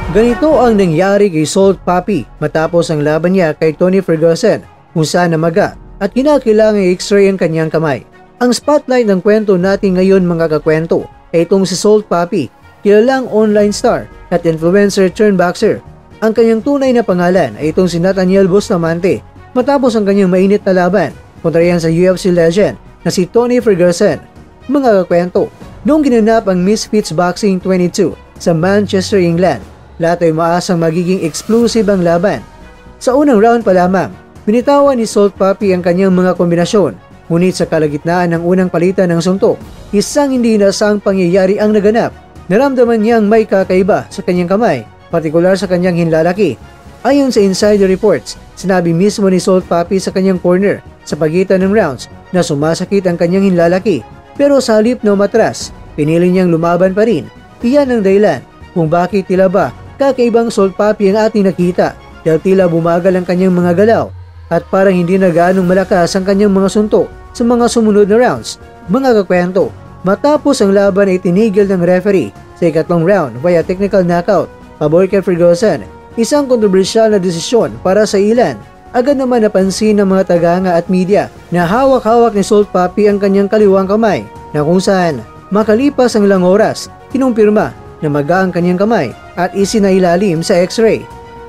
Ganito ang nangyari kay Salt Papi matapos ang laban niya kay Tony Ferguson kung saan namaga at kinakailangan i-x-ray ang kanyang kamay. Ang spotlight ng kwento natin ngayon mga kakwento ay itong si Salt Papi, kilalang online star at influencer turned boxer. Ang kanyang tunay na pangalan ay itong si Nathaniel Bustamante matapos ang kanyang mainit na laban kontra yan sa UFC legend na si Tony Ferguson. Mga kakwento, noong ginanap ang Misfits Boxing 22 sa Manchester, England, lahat ay maasang magiging explosive ang laban. Sa unang round pa lamang, binitawan ni Salt Papi ang kanyang mga kombinasyon, ngunit sa kalagitnaan ng unang palitan ng suntok, isang hindi inaasahang pangyayari ang naganap. Naramdaman niyang may kakaiba sa kanyang kamay, partikular sa kanyang hinlalaki. Ayon sa insider reports, sinabi mismo ni Salt Papi sa kanyang corner sa pagitan ng rounds na sumasakit ang kanyang hinlalaki, pero sa halip na umatras, pinili niyang lumaban pa rin. Iyan ang dahilan kung bakit tila ba kakaibang Salt Papi ang ating nakita dahil tila bumagal ang kanyang mga galaw at parang hindi na gaanong malakas ang kanyang mga suntok sa mga sumunod na rounds. Mga kakwento, matapos ang laban ay tinigil ng referee sa ikatlong round via technical knockout pabor kay Ferguson, isang kontrobersyal na desisyon para sa ilan. Agad naman napansin ng mga tagahanga at media na hawak-hawak ni Salt Papi ang kanyang kaliwang kamay na kung saan makalipas ang ilang oras, kinumpirma na maga ang kanyang kamay at isinailalim sa x-ray.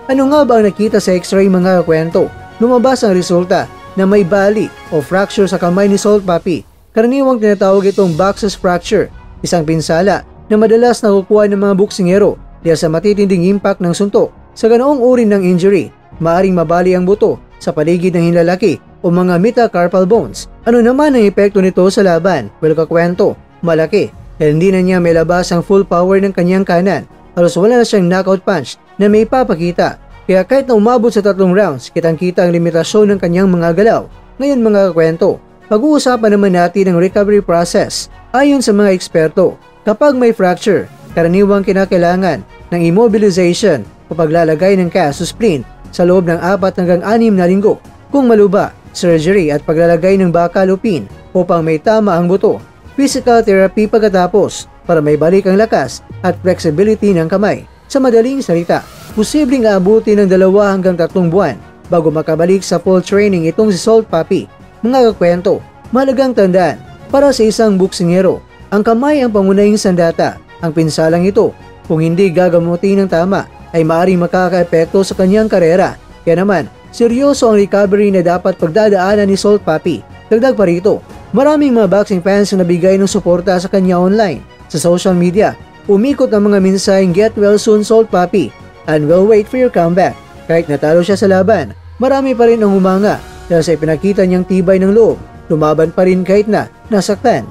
Ano nga ba ang nakita sa x-ray mga kakwento? Lumabas ang resulta na may bali o fracture sa kamay ni Salt Papi. Karaniwang tinatawag itong Baxter's fracture, isang pinsala na madalas nakukuha ng mga boksingero dahil sa matitinding impact ng suntok. Sa ganoong uri ng injury, maaring mabali ang buto sa paligid ng hinlalaki o mga metacarpal bones. Ano naman ang epekto nito sa laban? Well kakwento, malaki. Dahil hindi na niya may labas ang full power ng kanyang kanan, halos wala na siyang knockout punch na may ipapakita. Kaya kahit na umabot sa 3 rounds, kitang-kita ang limitasyon ng kanyang mga galaw. Ngayon mga kakwento, pag-uusapan naman natin ang recovery process. Ayon sa mga eksperto, kapag may fracture, karaniwang kinakailangan ng immobilization o paglalagay ng cast o splint sa loob ng 4 hanggang 6 na linggo. Kung maluba, surgery at paglalagay ng bakal o pin upang may tama ang buto. Physical therapy pagkatapos para may balik ang lakas at flexibility ng kamay. Sa madaling salita, posibleng aabuti ng 2 hanggang 3 buwan bago makabalik sa full training itong si Salt Papi. Mga kakwento, mahalagang tandaan para sa isang boksingero, ang kamay ang pangunahing sandata. Ang pinsalang ito, kung hindi gagamutin ng tama, ay maaaring makakaepekto sa kanyang karera. Kaya naman, seryoso ang recovery na dapat pagdadaanan ni Salt Papi. Dagdag pa rito, maraming mga boxing fans ang nabigay ng suporta sa kanya online. Sa social media, umikot ang mga mensaheng "Get well soon Salt Papi" and "We'll wait for your comeback." Kahit natalo siya sa laban, marami pa rin ang humanga dahil sa ipinakita niyang tibay ng loob. Lumaban pa rin kahit na nasaktan.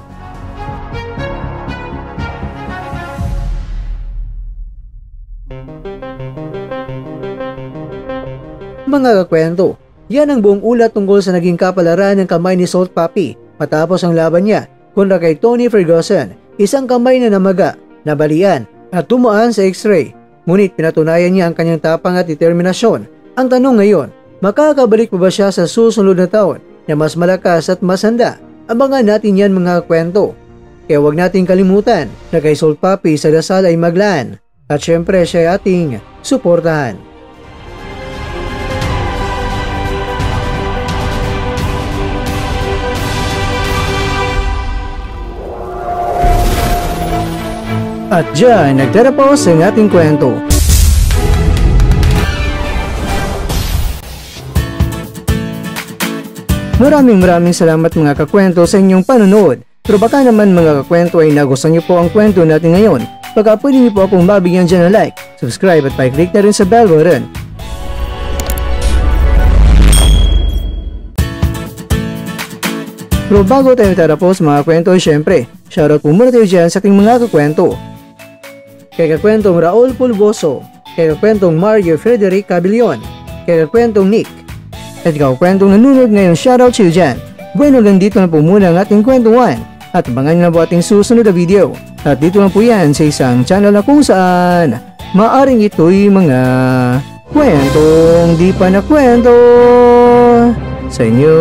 Mga kakwento, yan ang buong ulat tungkol sa naging kapalaran ng kamay ni Salt Papi matapos ang laban niya kontra kay Tony Ferguson. Isang kamay na namaga, nabalian at tumaan sa x-ray. Ngunit pinatunayan niya ang kanyang tapang at determinasyon. Ang tanong ngayon, makakabalik pa ba siya sa susunod na taon na mas malakas at mas handa? Abangan natin yan mga kwento. Kaya huwag nating kalimutan na kay Salt Papi sa dasal ay maglaan. At syempre siya ay ating suportahan. At dyan, nagtatapos ang ating kwento. Maraming salamat mga kakwento sa inyong panonood. Pero baka naman mga kakwento ay nagustuhan niyo po ang kwento natin ngayon. Baka pwede niyo po akong mabigyan dyan ng like, subscribe at pa-click na rin sa bell button. Pero bago tayo tatapos mga kwento, syempre, shoutout po muna tayo dyan sa ating mga kakwento. Kay kakwentong Raul Pulboso, kay kakwentong Mario Frederic Cabillon, kay kakwentong Nick, at kakwentong nanonood ngayon, shoutout sa iyo dyan. Bueno, hanggang dito na po muna ang ating kwentuhan at abangan nyo na po ating susunod na video. At dito lang po yan sa isang channel na kung saan maaring ito'y mga kwentong di pa na kwento sa inyo.